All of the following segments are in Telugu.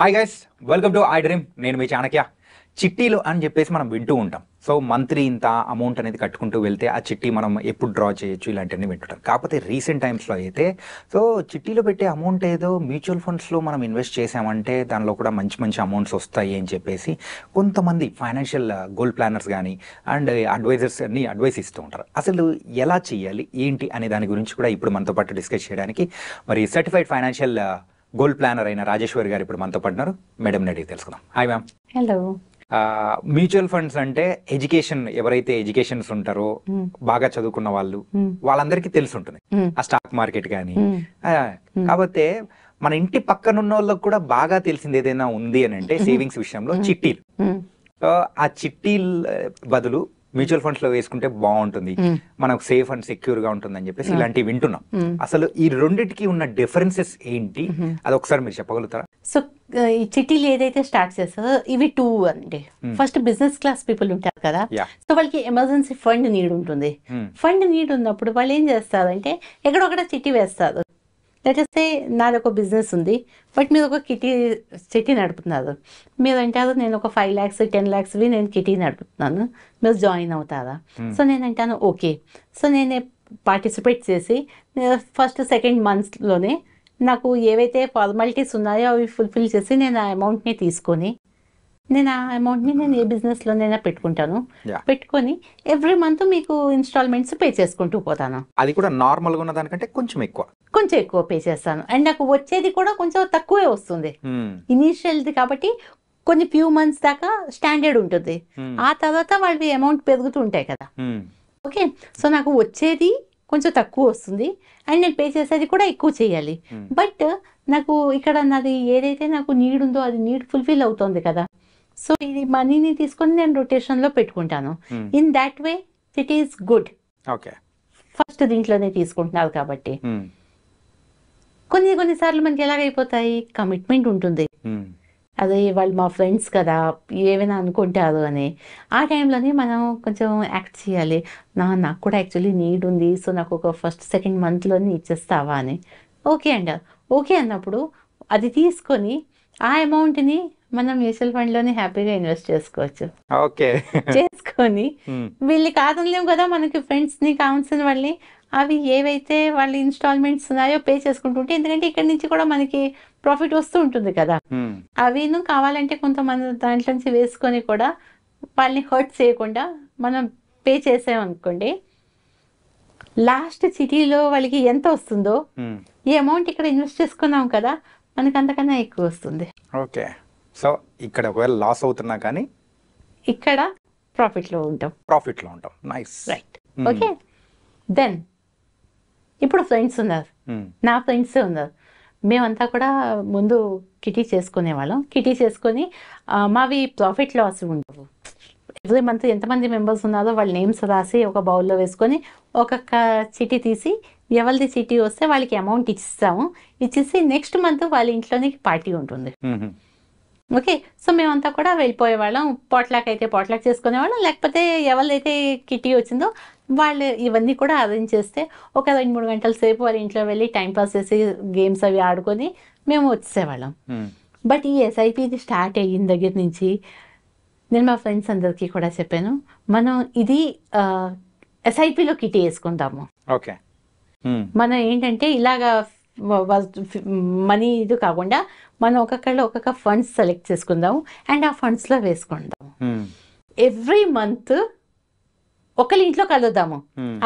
Hi guys, welcome to I dream. నేను మీ చాణక్య. చిట్టీలు అని చెప్పేసి మనం వింటూ ఉంటాం. సో మంత్లీ ఇంత అమౌంట్ అనేది కట్టుకుంటూ వెళ్తే ఆ చిట్టి మనం ఎప్పుడు డ్రా చేయొచ్చు ఇలాంటివన్నీ వింటుంటాం. కాకపోతే రీసెంట్ టైమ్స్లో అయితే చిట్టీలో పెట్టే అమౌంట్ ఏదో మ్యూచువల్ ఫండ్స్లో మనం ఇన్వెస్ట్ చేసామంటే దానిలో కూడా మంచి మంచి అమౌంట్స్ వస్తాయి అని చెప్పేసి కొంతమంది ఫైనాన్షియల్ గోల్ ప్లానర్స్ కానీ అండ్ అడ్వైజర్స్ అన్ని అడ్వైస్ ఇస్తూ ఉంటారు. అసలు ఎలా చేయాలి ఏంటి అనే దాని గురించి కూడా ఇప్పుడు మనతో పాటు డిస్కస్ చేయడానికి మరి సర్టిఫైడ్ ఫైనాన్షియల్ గోల్డ్ ప్లానర్ అయిన రాజేశ్వరి గారు ఇప్పుడు మనతో పడినారు. మేడం అడిగి తెలుసుకుందాం. Hi ma'am. Hello. Mutual funds అంటే ఎడ్యుకేషన్, ఎవరైతే ఎడ్యుకేషన్స్ ఉంటారో బాగా చదువుకున్న వాళ్ళందరికీ తెలిసి ఉంటుంది ఆ స్టాక్ మార్కెట్ కానీ. కాకపోతే మన ఇంటి పక్కనున్న వాళ్ళకి కూడా బాగా తెలిసింది ఏదైనా ఉంది అని అంటే సేవింగ్స్ విషయంలో చిట్టీలు. ఆ చిట్టీల బదులు మ్యూచువల్ ఫండ్స్ లో వేసుకుంటే బాగుంటుంది, మనకు సేఫ్ అండ్ సెక్యూర్ గా ఉంటుంది అని చెప్పేసి ఇలాంటివి వింటున్నాం. అసలు ఈ రెండింటికి ఉన్న డిఫరెన్సెస్ ఏంటి అది ఒకసారి మీరు చెప్పగలుగుతారా? సో ఈ చిట్టీలు ఏదైతే స్టార్ట్ చేస్తారో ఇవి టూ అండి. ఫస్ట్ బిజినెస్ క్లాస్ పీపుల్ ఉంటారు కదా, సో వాళ్ళకి ఎమర్జెన్సీ ఫండ్ నీడ్ ఉంటుంది. ఫండ్ నీడ్ ఉన్నప్పుడు వాళ్ళు ఏం చేస్తారంటే ఎక్కడొక్కడ చిట్టి వేస్తారు. లేటెస్తే నాది ఒక బిజినెస్ ఉంది, బట్ మీరు ఒక చిట్టి నడుపుతున్నారు. మీరు అంటారు నేను ఒక 5 lakhs 10 lakhs నేను చిట్టి నడుపుతున్నాను, మీరు జాయిన్ అవుతారా? సో నేను అంటాను ఓకే. సో నేను పార్టిసిపేట్ చేసి ఫస్ట్ సెకండ్ మంత్స్లోనే నాకు ఏవైతే ఫార్మాలిటీస్ ఉన్నాయో అవి ఫుల్ఫిల్ చేసి నేను ఆ అమౌంట్ని తీసుకొని నేను ఏ బిజినెస్లోనైనా పెట్టుకుంటాను. పెట్టుకొని ఎవ్రీ మంత్ మీకు ఇన్స్టాల్మెంట్స్ పే చేసుకుంటూ పోతాను. అది కూడా నార్మల్గా ఉన్న దానికంటే కొంచెం ఎక్కువ పే చేస్తాను. అండ్ నాకు వచ్చేది కూడా కొంచెం తక్కువే వస్తుంది ఇనీషియల్ది కాబట్టి. కొన్ని ఫ్యూ మంత్స్ దాకా స్టాండర్డ్ ఉంటుంది, ఆ తర్వాత వాళ్ళవి అమౌంట్ పెరుగుతూ ఉంటాయి కదా. ఓకే, సో నాకు వచ్చేది కొంచెం తక్కువ వస్తుంది అండ్ నేను పే చేసేది కూడా ఎక్కువ చేయాలి. బట్ నాకు ఇక్కడ నాది ఏదైతే నాకు నీడ్ ఉందో అది నీడ్ ఫుల్ఫిల్ అవుతుంది కదా. సో ఇది మనీని తీసుకొని నేను రొటేషన్లో పెట్టుకుంటాను. In that way it is good. Okay, first దీంట్లోనే తీసుకుంటున్నారు కాబట్టి. కొన్నిసార్లు మనకి ఎలాగైపోతాయి, కమిట్మెంట్ ఉంటుంది, అదే వాళ్ళు మా ఫ్రెండ్స్ కదా ఏమైనా అనుకుంటారు అని. ఆ టైంలోనే మనం కొంచెం యాక్ట్ చేయాలి. నాకు కూడా యాక్చువల్లీ నీడ్ ఉంది, సో నాకు ఒక ఫస్ట్ సెకండ్ మంత్లోనే ఇచ్చేస్తావా అని. ఓకే అంటారు. ఓకే అన్నప్పుడు అది తీసుకొని ఆ అమౌంట్ని మనం మ్యూచువల్ ఫండ్లోనే హ్యాపీగా ఇన్వెస్ట్ చేసుకోవచ్చు. ఓకే, చేసుకొని వీళ్ళని కాదనలేము కదా, మనకి ఫ్రెండ్స్ని కావాల్సిన వాళ్ళని అవి ఏవైతే వాళ్ళ ఇన్స్టాల్మెంట్స్ ఉన్నాయో పే చేసుకుంటుంటే, ఎందుకంటే ఇక్కడ నుంచి కూడా మనకి ప్రాఫిట్ వస్తూ ఉంటుంది కదా. అవిను కావాలంటే కొంతమంది దాంట్లో నుంచి వేసుకొని కూడా వాళ్ళని హర్ట్ చేయకుండా మనం పే చేసామనుకోండి, లాస్ట్ సిటీలో వాళ్ళకి ఎంత వస్తుందో ఈ అమౌంట్ ఇక్కడ ఇన్వెస్ట్ చేసుకున్నాం కదా మనకి అంతకన్నా ఎక్కువ వస్తుంది. ఓకే, సో ఇక్కడ ఒకవేళ లాస్ అవుతున్నా కానీ ఇక్కడ ప్రాఫిట్లో ఉంటాం. Nice, right. ఓకే, దెన్ ఇప్పుడు ఫ్రెండ్స్ ఉన్నారు, నా ఫ్రెండ్సే ఉన్నారు. మేమంతా కూడా ముందు కిటీ చేసుకునేవాళ్ళం. కిటీ చేసుకొని మావి ప్రాఫిట్ లాస్ ఉండవు. ఎవ్రీ మంత్ ఎంతమంది మెంబర్స్ ఉన్నారో వాళ్ళ నేమ్స్ రాసి ఒక బౌల్లో వేసుకొని ఒక్కొక్క చిట్టి తీసి ఎవరిది చిట్టి వస్తే వాళ్ళకి అమౌంట్ ఇచ్చిస్తాము. ఇచ్చేసి నెక్స్ట్ మంత్ వాళ్ళ ఇంట్లోనే పార్టీ ఉంటుంది. ఓకే, సో మేమంతా కూడా వెళ్ళిపోయేవాళ్ళం. పాట్లాక్ అయితే పాట్లాక్ చేసుకునేవాళ్ళం, లేకపోతే ఎవరిదైతే కిటీ వచ్చిందో వాళ్ళు ఇవన్నీ కూడా అరేంజ్ చేస్తే ఒక 2-3 గంటల సేపు వాళ్ళ ఇంట్లో వెళ్ళి టైంపాస్ చేసి గేమ్స్ అవి ఆడుకొని మేము వచ్చేసేవాళ్ళం. బట్ ఈ ఎస్ఐపిది స్టార్ట్ అయిన దగ్గర నుంచి నేను మా ఫ్రెండ్స్ అందరికీ కూడా చెప్పాను, మనం ఇది ఎస్ఐపిలో కిటీ వేసుకుందాము. ఓకే, మనం ఏంటంటే ఇలాగా మనీ ఇది కాకుండా మనం ఒక్కొక్క ఫండ్స్ సెలెక్ట్ చేసుకుందాము అండ్ ఆ ఫండ్స్లో వేసుకుందాము. ఎవ్రీ మంత్ ఒకరి ఇంట్లో కలుద్దాము.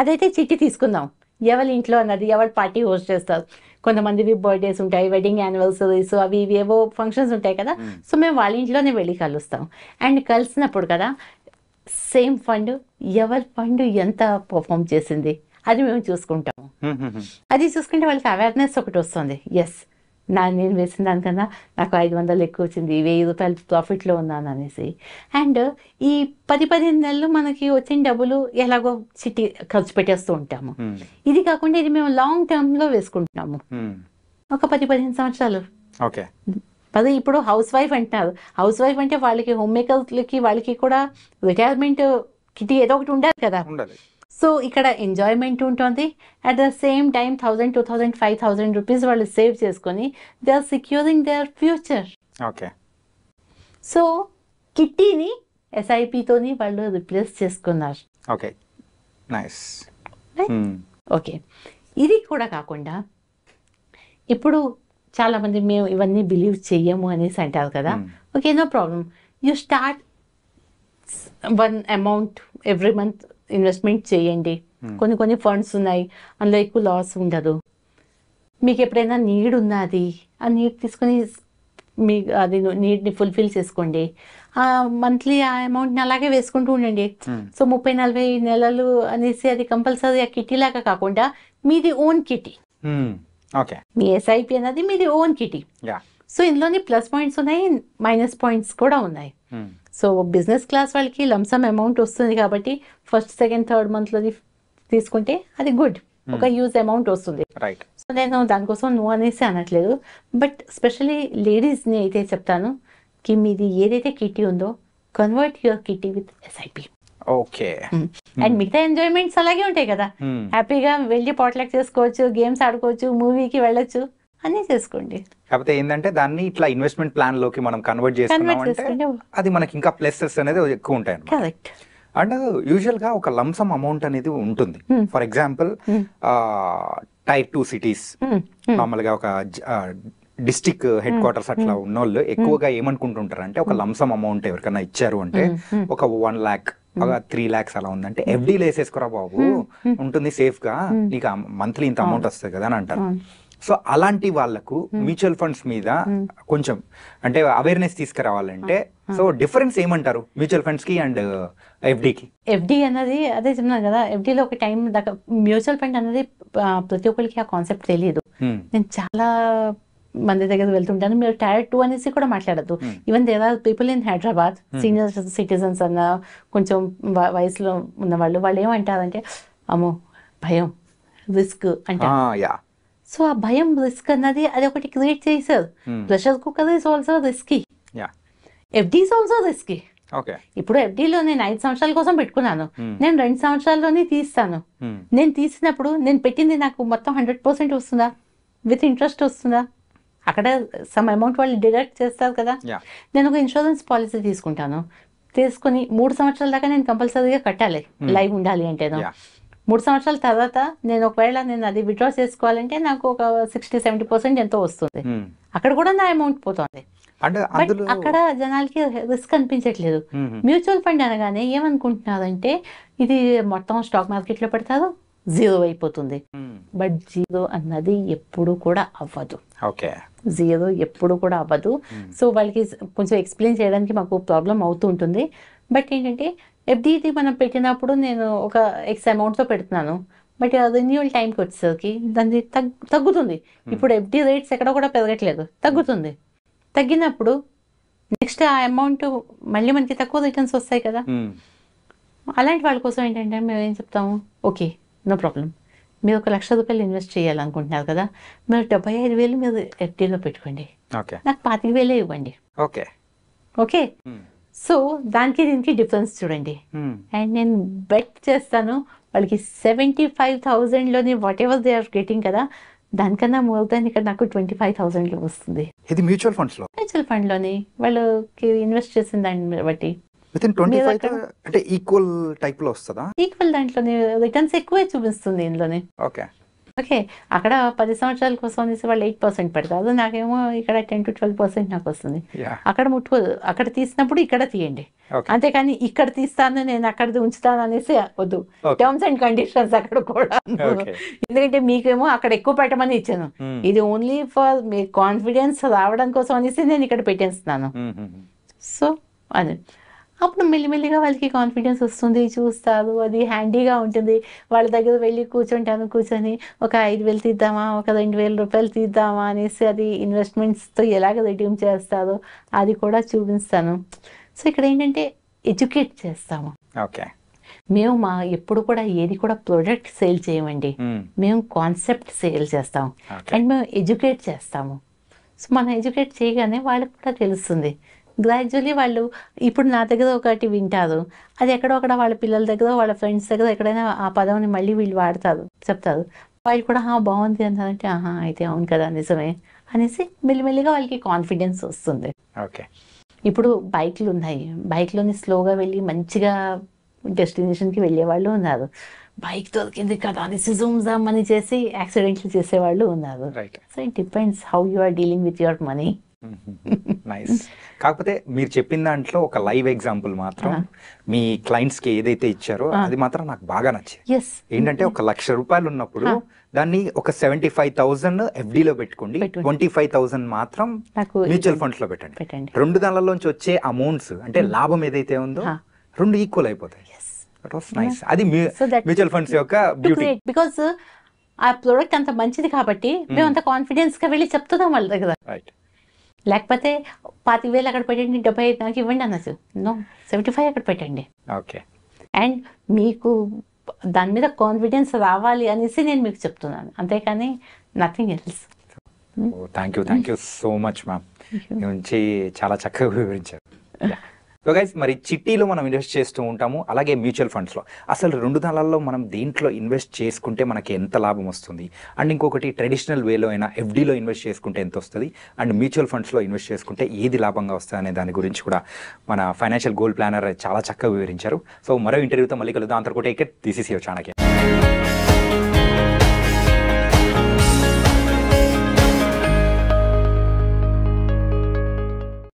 అదైతే చిట్టి తీసుకుందాం, ఎవరి ఇంట్లో అన్నది ఎవరి పార్టీ హోస్ట్ చేస్తారు. కొంతమందివి బర్త్డేస్ ఉంటాయి, వెడ్డింగ్ యానివర్సరీస్, అవి ఇవి ఏవో ఫంక్షన్స్ ఉంటాయి కదా. సో మేము వాళ్ళ ఇంట్లోనే వెళ్ళి కలుస్తాం. అండ్ కలిసినప్పుడు కదా సేమ్ ఫండ్ ఎవరి ఫండ్ ఎంత పర్ఫామ్ చేసింది అది మేము చూసుకుంటాము. అది చూసుకుంటే వాళ్ళకి అవేర్నెస్ ఒకటి వస్తుంది. ఎస్, నేను వేసిన దానికన్నా నాకు 500 ఎక్కువ వచ్చింది, 1000 రూపాయలు ప్రాఫిట్లో ఉన్నాను అనేసి. అండ్ ఈ 10-15 నెలలు మనకి వచ్చిన డబ్బులు ఎలాగో చిట్టి ఖర్చు పెట్టేస్తూ ఉంటాము. ఇది కాకుండా ఇది మేము లాంగ్ టర్మ్లో వేసుకుంటున్నాము, ఒక 10-15 సంవత్సరాలు. ఓకే, అదే ఇప్పుడు హౌస్ వైఫ్ అంటున్నారు. హౌస్ వైఫ్ అంటే వాళ్ళకి హోమ్ మేకర్లకి వాళ్ళకి కూడా రిటైర్మెంట్ కిటీ ఏదో ఒకటి ఉండాలి కదా. సో ఇక్కడ ఎంజాయ్మెంట్ ఉంటుంది. At the same time 1000, 2000, 5000 rupees వాళ్ళు సేవ్ చేసుకొని they are securing their future. Okay. So కిట్టీని ఎస్ఐపితోని వాళ్ళు రిప్లేస్ చేసుకున్నారు. Okay, nice. ఓకే, ఇది కూడా కాకుండా ఇప్పుడు చాలామంది మేము ఇవన్నీ బిలీవ్ చెయ్యము అనేసి అంటారు కదా. Okay, no problem. You start one amount every month investment చేయండి. కొన్ని ఫండ్స్ ఉన్నాయి, అందులో ఎక్కువ లాస్ ఉండదు. మీకు ఎప్పుడైనా నీడ్ ఉన్నది, ఆ నీడ్ తీసుకొని మీ అది నీడ్ని ఫుల్ఫిల్ చేసుకోండి. మంత్లీ ఆ అమౌంట్ని అలాగే వేసుకుంటూ ఉండండి. సో 30-40 నెలలు అనేసి అది కంపల్సరీ ఆ కిటీ లాగా కాకుండా మీది ఓన్ కిటీ. ఓకే, మీ ఎస్ఐపి అనేది మీది ఓన్ కిటీ. సో ఇందులోని ప్లస్ పాయింట్స్ ఉన్నాయి, మైనస్ పాయింట్స్ కూడా ఉన్నాయి. సో బిజినెస్ క్లాస్ వాళ్ళకి లంసమ్ అమౌంట్ వస్తుంది కాబట్టి ఫస్ట్, సెకండ్, థర్డ్ మంత్లోని తీసుకుంటే అది గుడ్, ఒక యూజ్ అమౌంట్ వస్తుంది. సో నేను దానికోసం నువ్వు అనేసి అనట్లేదు, బట్ స్పెషలీ లేడీస్ని అయితే చెప్తాను కి మీది ఏదైతే కిటీ ఉందో convert your kitty with SIP. Okay. And మిగతా ఎంజాయ్మెంట్స్ అలాగే ఉంటాయి కదా, హ్యాపీగా వెళ్ళి పాట్లక్ చేసుకోవచ్చు, గేమ్స్ ఆడుకోవచ్చు, మూవీకి వెళ్ళొచ్చు, అన్నీ చేసుకోండి. కాకపోతే ఏంటంటే దాన్ని ఇట్లా ఇన్వెస్ట్మెంట్ ప్లాన్ లోకి మనం కన్వర్ట్ చేసుకున్నామంటే అది మనకి ఇంకా ప్లసెస్ అనేది ఎక్కువ ఉంటాయి. కరెక్ట్. అండ్ యూజువల్ గా ఒక లంసమ్ అమౌంట్ అనేది ఉంటుంది. For example tier 2 cities, normal గా ఒక డిస్టిక్ హెడ్ క్వార్టర్స్ అట్లా ఉన్నోళ్ళు ఎక్కువగా ఏమనుకుంటుంటారు అంటే ఒక లంసమ్ అమౌంట్ ఎవరికైనా ఇచ్చారు అంటే ఒక 1 lakh 3 lakhs అలా ఉందంటే ఎఫ్డీలో వేసేసుకోరా బాబు, ఉంటుంది సేఫ్ గా, నీకు మంత్లీ ఇంత అమౌంట్ వస్తుంది కదా అని అంటారు. సో అలాంటి వాళ్ళకు మ్యూచువల్ ఫండ్స్ మీద కొంచెం అంటే అవేర్నెస్ తీసుకురావాలంటే సో డిఫరెన్స్ ఏమంటారు మ్యూచువల్ ఫండ్స్ కి అండ్ ఎఫ్డీకి? ఎఫ్డీ అన్నది అదే చెప్తున్నాను కదా, ఎఫ్డీలో ఒక టైం దాకా మ్యూచువల్ ఫండ్ అనేది ప్రతి ఒక్కరికి ఆ కాన్సెప్ట్ తెలియదు. నేను చాలా మంది దగ్గర వెళ్తుంటాను, మీరు టైర్ 2 అనేసి కూడా మాట్లాడద్దు. Even there are people in Hyderabad, senior citizens అన్న కొంచెం వయసులో ఉన్న వాళ్ళు ఏమంటారంటే అమ్మో భయం, రిస్క్ అంటారు. సో ఆ భయం, రిస్క్ అన్నది అది ఒకటి క్రియేట్ చేశారు. Pressure cooker is also risky, FD is also risky. ఇప్పుడు ఎఫ్డీలో నేను 5 సంవత్సరాల కోసం పెట్టుకున్నాను, నేను 2 సంవత్సరాల్లోనే తీస్తాను. నేను తీసినప్పుడు నేను పెట్టింది నాకు మొత్తం 100% వస్తుందా, విత్ ఇంట్రెస్ట్ వస్తుందా? అక్కడ సమ్ అమౌంట్ వాళ్ళు డిడక్ట్ చేస్తారు కదా. నేను ఒక ఇన్సూరెన్స్ పాలసీ తీసుకుంటాను, తీసుకుని 3 సంవత్సరాల దాకా నేను కంపల్సరీగా కట్టాలి, లైవ్ ఉండాలి అంటే. 3 సంవత్సరాల తర్వాత నేను ఒకవేళ నేను అది విత్డ్రా చేసుకోవాలంటే నాకు ఒక 60-70% ఎంతో వస్తుంది. అక్కడ కూడా నా అమౌంట్ పోతుంది. అక్కడ జనాలకి రిస్క్ అనిపించట్లేదు. మ్యూచువల్ ఫండ్ అనగానే ఏమనుకుంటున్నారంటే ఇది మొత్తం స్టాక్ మార్కెట్ లో పెడతారు, జీరో అయిపోతుంది. బట్ జీరో అన్నది ఎప్పుడు కూడా అవ్వదు. జీరో ఎప్పుడు కూడా అవ్వదు. సో వాళ్ళకి కొంచెం ఎక్స్ప్లెయిన్ చేయడానికి మాకు ప్రాబ్లం అవుతూ ఉంటుంది. బట్ ఏంటంటే ఎఫ్డీది మనం పెట్టినప్పుడు నేను ఒక ఎక్స్ అమౌంట్తో పెడుతున్నాను, బట్ రెన్యూవల్ టైంకి వచ్చేసరికి దాన్ని తగ్గుతుంది. ఇప్పుడు ఎఫ్డీ రేట్స్ ఎక్కడ కూడా పెరగట్లేదు, తగ్గుతుంది. తగ్గినప్పుడు నెక్స్ట్ ఆ అమౌంట్ మళ్ళీ మనకి తక్కువ రిటర్న్స్ వస్తాయి కదా. అలాంటి వాళ్ళ కోసం ఏంటంటే మేము ఏం చెప్తాము, ఓకే నో ప్రాబ్లం, మీరు 1,00,000 రూపాయలు ఇన్వెస్ట్ చేయాలనుకుంటున్నారు కదా, మీరు 75,000 మీరు ఎఫ్డీలో పెట్టుకోండి, నాకు 25,000 ఇవ్వండి. ఓకే, సో దానికి దీనికి డిఫరెన్స్ చూడండి. అండ్ నేను బెట్ చేస్తాను వాళ్ళకి 75,000లోని whatever they are getting కదా, దానికన్నా మోర్ దాన్ ఇక్కడ నాకు 25,000 వస్తుంది. ఇది మ్యూచువల్ ఫండ్స్ లో, మ్యూచువల్ ఫండ్ లోని వాళ్ళకి ఇన్వెస్ట్ చేసిన దాన్ని బట్టి అంటే ఈక్వల్ టైప్ లో వస్తుందా? ఈక్వల్ దాంట్లోనే రిటర్న్స్ ఎక్కువే చూపిస్తుంది ఇందులోనే. ఓకే, అక్కడ 10 సంవత్సరాల కోసం అనేసి వాళ్ళు 8% పెడతారు, నాకేమో ఇక్కడ 10-12% నాకు వస్తుంది. అక్కడ ముట్టుకోదు, అక్కడ తీసినప్పుడు ఇక్కడ తీయండి, అంతేకాని ఇక్కడ తీస్తాను నేను అక్కడ ఉంచుతాను అనేసి వద్దు. టర్మ్స్ అండ్ కండిషన్స్ అక్కడ కూడా, ఎందుకంటే మీకేమో అక్కడ ఎక్కువ పెట్టమని ఇచ్చాను, ఇది ఓన్లీ ఫర్ మీ కాన్ఫిడెన్స్ రావడం కోసం అనేసి నేను ఇక్కడ పెట్టేస్తున్నాను. సో అది అప్పుడు మెల్లిమెల్లిగా వాళ్ళకి కాన్ఫిడెన్స్ వస్తుంది, చూస్తారు, అది హ్యాండీగా ఉంటుంది. వాళ్ళ దగ్గర వెళ్ళి కూర్చొని ఒక 5,000 తీద్దామా, ఒక 2,000 రూపాయలు తీద్దామా అనేసి అది ఇన్వెస్ట్మెంట్స్తో ఎలాగ రెడ్యూమ్ చేస్తారో అది కూడా చూపిస్తాను. సో ఇక్కడ ఏంటంటే ఎడ్యుకేట్ చేస్తాము. మేము ఎప్పుడు కూడా ఏది కూడా ప్రోడక్ట్ సేల్ చేయమండి, మేము కాన్సెప్ట్ సేల్ చేస్తాము అండ్ మేము ఎడ్యుకేట్ చేస్తాము. సో మనం ఎడ్యుకేట్ చేయగానే వాళ్ళకి కూడా తెలుస్తుంది. గ్రాడ్యువల్లీ వాళ్ళు ఇప్పుడు నా దగ్గర ఒకటి వింటారు, అది ఎక్కడో అక్కడ వాళ్ళ పిల్లల దగ్గర, వాళ్ళ ఫ్రెండ్స్ దగ్గర ఎక్కడైనా ఆ పదంని మళ్ళీ వీళ్ళు వాడతారు, చెప్తారు, వాళ్ళు కూడా బాగుంది అన్నారంటే అయితే అవును కదా నిజమే అనేసి మెల్లిమెల్లిగా వాళ్ళకి కాన్ఫిడెన్స్ వస్తుంది. ఓకే. ఇప్పుడు బైక్లు ఉన్నాయి, బైక్లోని స్లోగా వెళ్ళి మంచిగా డెస్టినేషన్కి వెళ్ళే వాళ్ళు ఉన్నారు, బైక్ దొరికింది కదా అనేసి జూమ్ జామ్ అని చేసి యాక్సిడెంట్లు చేసేవాళ్ళు ఉన్నారు. Right. So it depends how you are dealing with your money. Nice. కాకపోతే మీరు చెప్పిన దాంట్లో ఒక లైవ్ ఎగ్జాంపుల్ మాత్రం మీ క్లయింట్స్ కి ఏదైతే ఇచ్చారో అది మాత్రం నాకు బాగా నచ్చింది. ఎస్, ఏంటంటే ₹1,00,000 ఉన్నప్పుడు దాన్ని ఒక 75,000 FD లో పెట్టుకోండి, 25,000 మాత్రం నాకు మ్యూచువల్ ఫండ్స్ లో పెట్టండి. పెట్టండి. రెండు దానిలోంచి వచ్చే అమౌంట్స్ అంటే లాభం ఏదైతే ఉందో రెండు ఈక్వల్ అయిపోతాయి. That was nice. అది మ్యూచువల్ ఫండ్స్ యొక్క బ్యూటీ. బికాస్ ఆ ప్రోడక్ట్ అంత మంచిది కాబట్టి మేము అంత కాన్ఫిడెన్స్ గా వెళ్ళి చెప్తున్నాం వాళ్ళ దగ్గర. రైట్. లేకపోతే 25,000 అక్కడ పెట్టండి, 75 నాకు ఇవ్వండి అనొచ్చు. నో, 75 అక్కడ పెట్టండి. ఓకే. అండ్ మీకు దాని మీద కాన్ఫిడెన్స్ రావాలి అనేసి నేను మీకు చెప్తున్నాను, అంతేకాని nothing else. Thank you so much ma'am. నుంచి చాలా చక్కగా వివరించారు. సో గైస్, మరి చిట్టీలో మనం ఇన్వెస్ట్ చేస్తూ ఉంటాము, అలాగే మ్యూచువల్ ఫండ్స్లో. అసలు రెండు దానిలలో మనం దేంట్లో ఇన్వెస్ట్ చేసుకుంటే మనకి ఎంత లాభం వస్తుంది, అండ్ ఇంకొకటి ట్రెడిషనల్ వేలో అయినా FDలో ఇన్వెస్ట్ చేసుకుంటే ఎంత వస్తుంది, అండ్ మ్యూచువల్ ఫండ్స్లో ఇన్వెస్ట్ చేసుకుంటే ఏది లాభంగా వస్తుంది అనే దాని గురించి కూడా మన ఫైనాన్షియల్ గోల్ ప్లానర్ చాలా చక్కగా వివరించారు. సో మరో ఇంటర్వ్యూతో మళ్ళీ కలుద్దాం. అంతవరకు take care. This is your Chanakya.